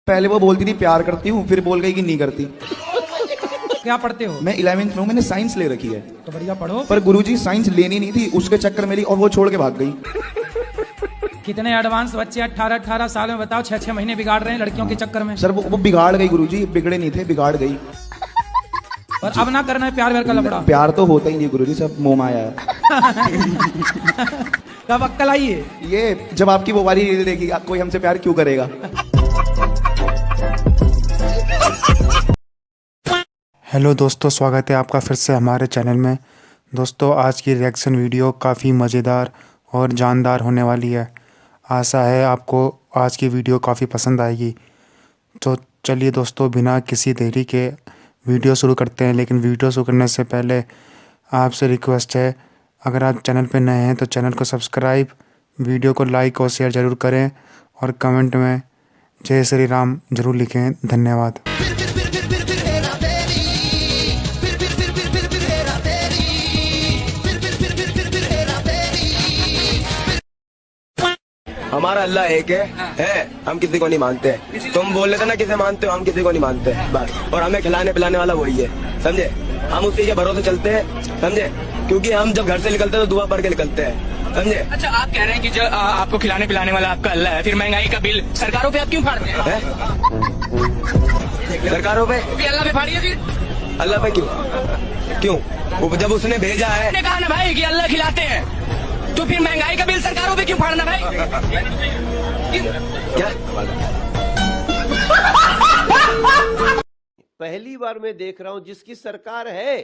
पहले वो बोलती थी प्यार करती हूँ, फिर बोल गई कि नहीं करती। क्या पढ़ते हो? मैं 11th में हूँ, मैंने साइंस ले रखी है। तो बढ़िया पढ़ो। पर गुरुजी साइंस लेनी नहीं थी, उसके चक्कर में ली और वो छोड़ के भाग गई। कितने एडवांस बच्चे 18-18 साल में, बताओ 6-6 महीने बिगाड़ रहे हैं लड़कियों के चक्कर में। सर वो बिगाड़ गई गुरुजी, बिगड़े नहीं थे, बिगाड़ गई। और अब ना करना है प्यार व्यार का लफड़ा। प्यार तो होता ही नहीं गुरुजी, सब मोह माया है। कब अक्कल आई है? ये जब आपकी वो वाली रील देखी, कोई हमसे प्यार क्यों करेगा। हेलो दोस्तों, स्वागत है आपका फिर से हमारे चैनल में। दोस्तों आज की रिएक्शन वीडियो काफ़ी मज़ेदार और जानदार होने वाली है। आशा है आपको आज की वीडियो काफ़ी पसंद आएगी। तो चलिए दोस्तों, बिना किसी देरी के वीडियो शुरू करते हैं। लेकिन वीडियो शुरू करने से पहले आपसे रिक्वेस्ट है, अगर आप चैनल पर नए हैं तो चैनल को सब्सक्राइब, वीडियो को लाइक और शेयर ज़रूर करें और कमेंट में जय श्री राम ज़रूर लिखें। धन्यवाद। हमारा अल्लाह एक है, हम किसी को नहीं मानते। तुम बोल रहे थे ना किसे मानते हो, हम किसी को नहीं मानते बस। और हमें खिलाने पिलाने वाला वही है, समझे। हम उसी के भरोसे चलते हैं, समझे, क्योंकि हम जब घर से निकलते हैं तो दुआ पढ़ के निकलते हैं, समझे। अच्छा, आप कह रहे हैं कि जो आपको खिलाने पिलाने वाला आपका अल्लाह है, फिर महंगाई का बिल सरकारों पे आप क्यों फाड़ते हैं? सरकारों पे अल्लाह पे फाड़िए फिर। अल्लाह पे क्यों? वो जब उसने भेजा है। ने कहा ना भाई कि अल्लाह खिलाते हैं, तो फिर महंगाई का बिल सरकारों पे क्यों फाड़ना भाई? क्या? पहली बार मैं देख रहा हूं जिसकी सरकार है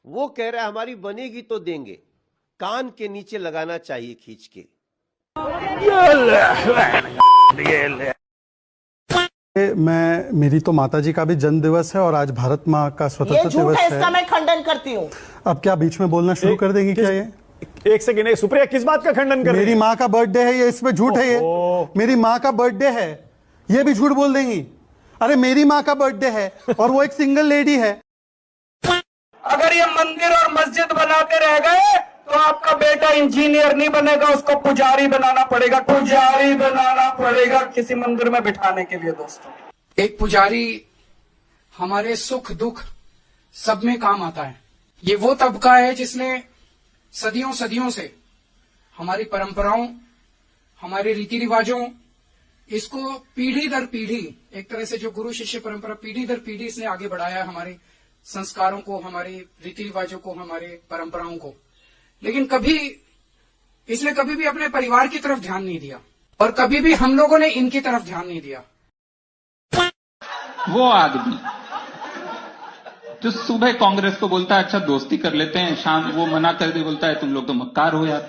वो कह रहा है हमारी बनेगी तो देंगे। कान के नीचे लगाना चाहिए खींच के। मेरी तो माताजी का भी जन्म दिवस है और आज भारत माँ का स्वतंत्रता दिवस है। इसका मैं खंडन करती हूँ। अब क्या बीच में बोलना शुरू कर देंगी क्या? ये एक सेकंड, सुप्रिया किस बात का खंडन कर रही है? मेरी माँ का बर्थडे है, ये इसमें झूठ है। ये मेरी माँ का बर्थडे है, ये भी झूठ बोल देंगी। अरे मेरी माँ का बर्थडे है और वो एक सिंगल लेडी है। अगर ये मंदिर और मस्जिद बनाते रह गए तो आपका बेटा इंजीनियर नहीं बनेगा, उसको पुजारी बनाना पड़ेगा। पुजारी बनाना पड़ेगा किसी मंदिर में बिठाने के लिए। दोस्तों, एक पुजारी हमारे सुख दुख सब में काम आता है। ये वो तबका है जिसने सदियों सदियों से हमारी परंपराओं, हमारे रीति रिवाजों, इसको पीढ़ी दर पीढ़ी, एक तरह से जो गुरु शिष्य परंपरा पीढ़ी दर पीढ़ी इसने आगे बढ़ाया, हमारे संस्कारों को, हमारे रीति रिवाजों को, हमारे परंपराओं को। लेकिन इसने कभी भी अपने परिवार की तरफ ध्यान नहीं दिया और कभी भी हम लोगों ने इनकी तरफ ध्यान नहीं दिया। वो आदमी जो सुबह कांग्रेस को बोलता है अच्छा दोस्ती कर लेते हैं, शाम वो मना कर दे, बोलता है तुम लोग तो मक्कार हो यार,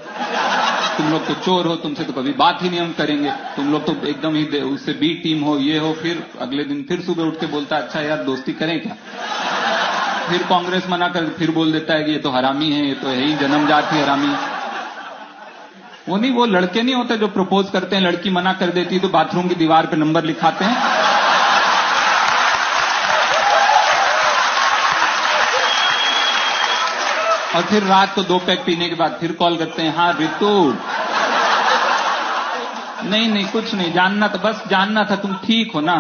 तुम लोग तो चोर हो, तुमसे तो कभी बात ही नहीं हम करेंगे, तुम लोग तो एकदम ही उससे बी टीम हो, ये हो। फिर अगले दिन फिर सुबह उठ के बोलता है अच्छा यार दोस्ती करें क्या। फिर कांग्रेस मना कर फिर बोल देता है कि ये तो हरामी है, ये तो है ही जन्मजात ही हरामी। वो लड़के नहीं होते जो प्रपोज करते हैं, लड़की मना कर देती है तो बाथरूम की दीवार पे नंबर लिखाते हैं। और फिर रात को 2 पैक पीने के बाद फिर कॉल करते हैं, हाँ ऋतु, नहीं कुछ नहीं, जानना था, बस जानना था तुम ठीक हो ना।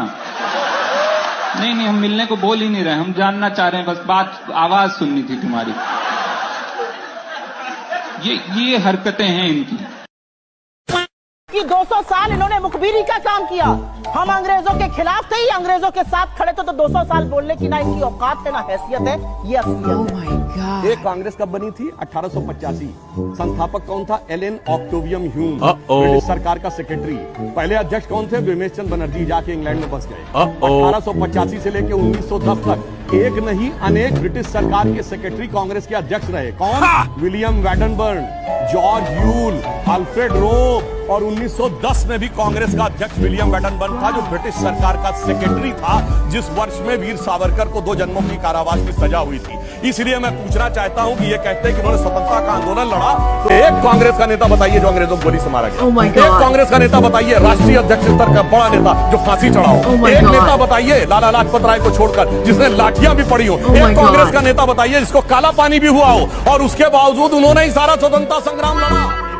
नहीं हम मिलने को बोल ही नहीं रहे, हम जानना चाह रहे हैं, बस बात आवाज सुननी थी तुम्हारी। ये हरकतें हैं इनकी। कि 200 साल इन्होंने मुखबिरी का काम किया। हम अंग्रेजों के खिलाफ थे, अंग्रेजों के साथ खड़े थे, तो 200 साल बोलने की ना इनकी औकात है ना हैसियत है। ये असलियत है। ये कांग्रेस कब बनी थी? 1885। संस्थापक कौन था? एलन ऑक्टेवियम ह्यूम, ब्रिटिश सरकार का सेक्रेटरी। पहले अध्यक्ष कौन थे? विमेश चंद बनर्जी, जाके इंग्लैंड में बस गए। 1885 से लेकर 1910 तक एक नहीं अनेक ब्रिटिश सरकार के सेक्रेटरी कांग्रेस के अध्यक्ष रहे। कौन? विलियम वैडनबर्न, जॉर्ज यूल, अल्फ्रेड रोप। और 1910 में भी कांग्रेस का अध्यक्ष विलियम वैडनबर्न था, जो ब्रिटिश सरकार का सेक्रेटरी था, जिस वर्ष में वीर सावरकर को 2 जन्मों की कारावास की सजा हुई थी। इसलिए मैं पूछना चाहता हूं कि ये कहते हैं कि उन्होंने स्वतंत्रता का आंदोलन लड़ा, तो एक कांग्रेस का नेता बताइए जो अंग्रेजों को गोली से मारा गया। एक कांग्रेस का नेता बताइए, राष्ट्रीय अध्यक्ष स्तर का बड़ा नेता जो फांसी चढ़ा हो। एक नेता बताइए लाला लाजपत राय को छोड़कर जिसने लाठियां भी पड़ी हो। एक कांग्रेस का नेता बताइए जिसको काला पानी भी हुआ हो और उसके बावजूद उन्होंने ही सारा स्वतंत्रता संग्राम लड़ा।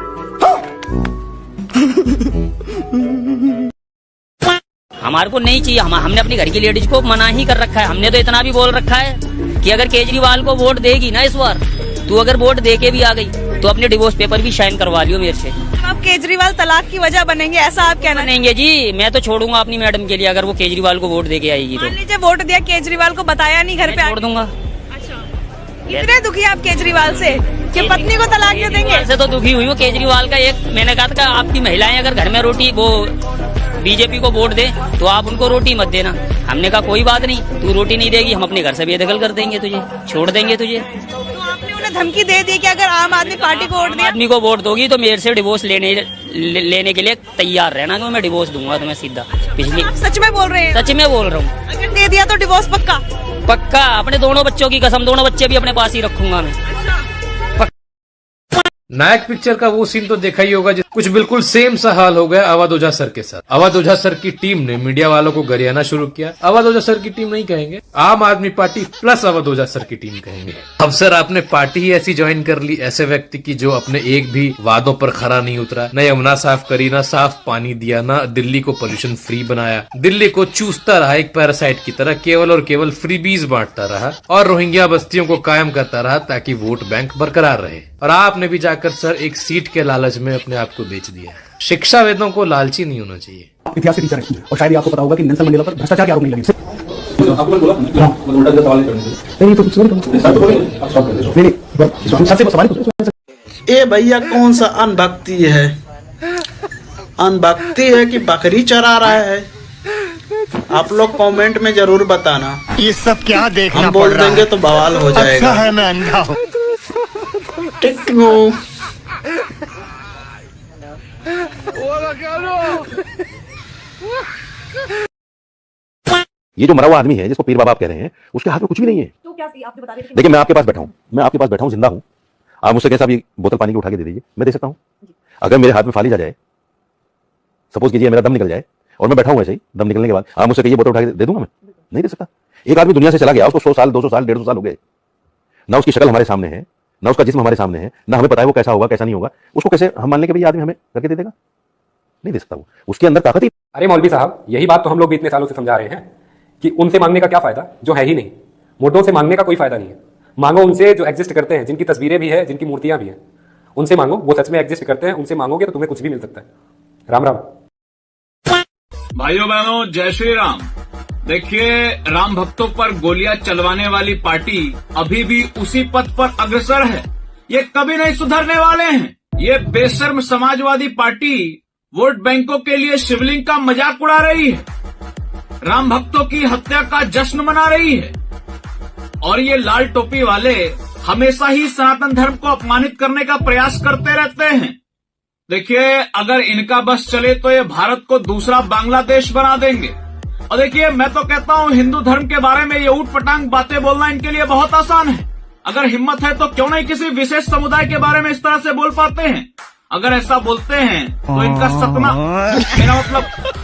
हमारे को नहीं चाहिए। हमने अपनी घर की लेडीज को मना ही कर रखा है। हमने तो इतना भी बोल रखा है कि अगर केजरीवाल को वोट देगी ना इस बार, तू अगर वोट दे के भी आ गई तो अपने डिवोर्स पेपर भी साइन करवा लियो मेरे से। अब केजरीवाल तलाक की वजह बनेंगे, ऐसा आप कहना? बनेंगे जी, मैं तो छोड़ूंगा अपनी मैडम के लिए अगर वो केजरीवाल को वोट दे के आएगी तो। मान लीजिए वोट दिया केजरीवाल को, बताया नहीं घर पे, छोड़ दूंगा। कितने दुखी आप केजरीवाल से कि पत्नी को तलाक क्यों देंगे? ऐसे तो दुखी हुई हूँ केजरीवाल का। एक मैंने कहा था आपकी महिलाएं अगर घर में रोटी वो बीजेपी को वोट दे तो आप उनको रोटी मत देना। हमने कहा कोई बात नहीं, तू रोटी नहीं देगी हम अपने घर से बेदखल कर देंगे तुझे, छोड़ देंगे तुझे। तो आपने उन्हें धमकी दे दी कि अगर आम आदमी पार्टी को वोट दिया, आदमी को वोट दोगी तो मेरे से डिवोर्स लेने के लिए तैयार रहना कि मैं डिवोर्स दूंगा तुम्हें सीधा। पिछली आप सच में बोल रहे हैं? सच में बोल रहा हूँ। अगर दे दिया तो डिवोर्स पक्का? पक्का, अपने दोनों बच्चों की कसम, दोनों बच्चे भी अपने पास ही रखूंगा मैं। नायक पिक्चर का वो सीन तो देखा ही होगा कुछ बिल्कुल सेम सा हाल हो गया अवध ओझा सर के साथ। अवध ओझा सर की टीम ने मीडिया वालों को गरियाना शुरू किया। अवध ओझा सर की टीम नहीं कहेंगे, आम आदमी पार्टी प्लस अवध ओझा सर की टीम कहेंगे। अब सर आपने पार्टी ही ऐसी ज्वाइन कर ली, ऐसे व्यक्ति की जो अपने एक भी वादों पर खरा नहीं उतरा, न यमुना साफ करी, न साफ पानी दिया, न दिल्ली को पोल्यूशन फ्री बनाया, दिल्ली को चूसता रहा एक पैरासाइट की तरह, केवल और केवल फ्रीबीज बांटता रहा और रोहिंग्या बस्तियों को कायम करता रहा ताकि वोट बैंक बरकरार रहे। और आपने भी जाकर सर एक सीट के लालच में अपने आप को बेच दिया। शिक्षाविदों को लालची नहीं होना चाहिए। इतिहास के टीचर हैं और शायद आपको पता होगा कि नेल्सन मंडेला पर भ्रष्टाचार के आरोप नहीं लगे। ए भैया कौन सा अनभक्ति है? अनभक्ति है कि बकरी चरा रहा है? आप लोग कमेंट में जरूर बताना। ये सब क्या देखना हम बोल देंगे तो बवाल हो जाएगा। अच्छा है मैं अंधा हूँ। ये जो मरा हुआ आदमी है जिसको पीर बाबा आप कह रहे हैं, उसके हाथ में कुछ भी नहीं है। तो क्या आपने बता दिया? देखिए मैं आपके पास बैठा हूँ, जिंदा हूँ। आप मुझसे कैसा भी बोतल पानी की उठा के दे दीजिए, मैं दे सकता हूँ। अगर मेरे हाथ में फाली जा जाए, सपोज कीजिए मेरा दम निकल जाए और मैं बैठा हूँ ऐसे ही, दम निकलने के बाद आप मुझसे कहिए बोतल उठा के दे दूंगा, मैं नहीं दे सकता। एक आदमी दुनिया से चला गया, उसको 100 साल 200 साल 150 साल हो गए, ना उसकी शक्ल हमारे सामने है, ना उसका जिस्म हमारे सामने है, ना हमें पता है वो कैसा होगा कैसा नहीं होगा। उसको कैसे हम मान लें कि भाई आदमी हमें करके दे देगा? नहीं दे सकता। वो उसके अंदर ताकत ही। अरे मौलवी साहब, यही बात तो हम लोग भी इतने सालों से समझा रहे हैं कि उनसे मांगने का क्या फायदा जो है ही नहीं। मुर्दों से मांगने का कोई फायदा नहीं है। मांगो उनसे जो एग्जिस्ट करते हैं, जिनकी तस्वीरें भी है, जिनकी मूर्तियां भी हैं, उनसे मांगो, वो सच में एग्जिस्ट करते हैं। उनसे मांगोगे तो तुम्हें कुछ भी मिल सकता है। राम राम। भाइयों बहनों, जय श्री राम। देखिए, राम भक्तों पर गोलियां चलवाने वाली पार्टी अभी भी उसी पथ पर अग्रसर है। ये कभी नहीं सुधरने वाले हैं। ये बेशर्म समाजवादी पार्टी वोट बैंकों के लिए शिवलिंग का मजाक उड़ा रही है, राम भक्तों की हत्या का जश्न मना रही है। और ये लाल टोपी वाले हमेशा ही सनातन धर्म को अपमानित करने का प्रयास करते रहते हैं। देखिए, अगर इनका बस चले तो ये भारत को दूसरा बांग्लादेश बना देंगे। और देखिए, मैं तो कहता हूँ हिंदू धर्म के बारे में ये ऊट पटांग बातें बोलना इनके लिए बहुत आसान है। अगर हिम्मत है तो क्यों नहीं किसी विशेष समुदाय के बारे में इस तरह से बोल पाते हैं। अगर ऐसा बोलते हैं तो इनका सतना, मेरा मतलब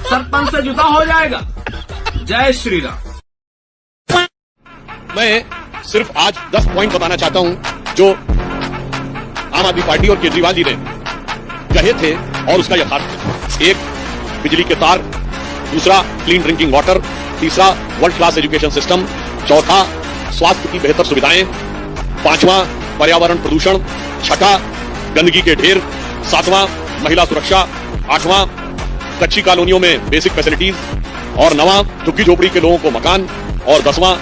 सरपन से जुदा हो जाएगा। जय श्री राम। मैं सिर्फ आज 10 पॉइंट बताना चाहता हूं जो आम आदमी पार्टी और केजरीवाल जी ने कहे थे और उसका यथार्थ। एक, बिजली के तार। दूसरा, क्लीन ड्रिंकिंग वाटर। तीसरा, वर्ल्ड क्लास एजुकेशन सिस्टम। चौथा, स्वास्थ्य की बेहतर सुविधाएं। पांचवां, पर्यावरण प्रदूषण। छठा, गंदगी के ढेर। सातवां, महिला सुरक्षा। आठवां, कच्ची कॉलोनियों में बेसिक फैसिलिटीज। और नवां, झुग्गी झोपड़ी के लोगों को मकान। और 10वां,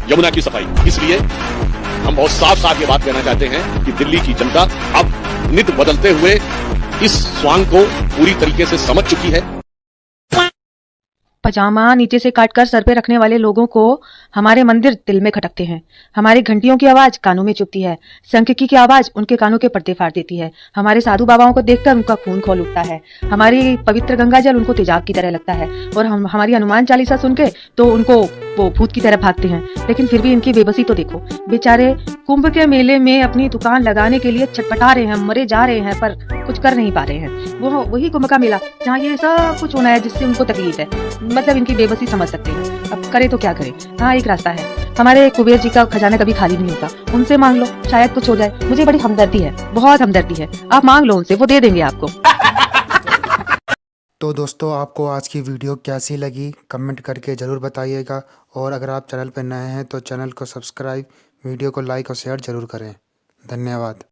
यमुना की सफाई। इसलिए हम बहुत साफ साफ ये बात कहना चाहते हैं कि दिल्ली की जनता अब नित बदलते हुए इस स्वांग को पूरी तरीके से समझ चुकी है। पजामा नीचे से काटकर सर पे रखने वाले लोगों को हमारे मंदिर दिल में खटकते हैं। हमारी घंटियों की आवाज कानों में चुभती है। शंखकी की आवाज उनके कानों के पर्दे फाड़ देती है। हमारे साधु बाबाओं को देखकर उनका खून खौल उठता है। हमारी पवित्र गंगा जल उनको तेजाब की तरह लगता है और हम हमारी हनुमान चालीसा सुन के तो उनको वो भूत की तरह भागते हैं। लेकिन फिर भी इनकी बेबसी तो देखो। बेचारे कुंभ के मेले में अपनी दुकान लगाने के लिए छटपटा रहे हैं, मरे जा रहे हैं, पर कुछ कर नहीं पा रहे हैं। वो वही कुंभ का मेला जहाँ ये सब कुछ होना है जिससे उनको तकलीफ है। मतलब इनकी बेबसी समझ सकते हैं। अब करे तो क्या करे। हाँ, एक रास्ता है। हमारे कुबेर जी का खजाना कभी खाली नहीं होता। उनसे मांग लो, शायद कुछ हो जाए। मुझे बड़ी हमदर्दी है, बहुत हमदर्दी है। आप मांग लो उनसे, वो दे देंगे आपको। तो दोस्तों आपको आज की वीडियो कैसी लगी कमेंट करके ज़रूर बताइएगा, और अगर आप चैनल पर नए हैं तो चैनल को सब्सक्राइब, वीडियो को लाइक और शेयर ज़रूर करें। धन्यवाद।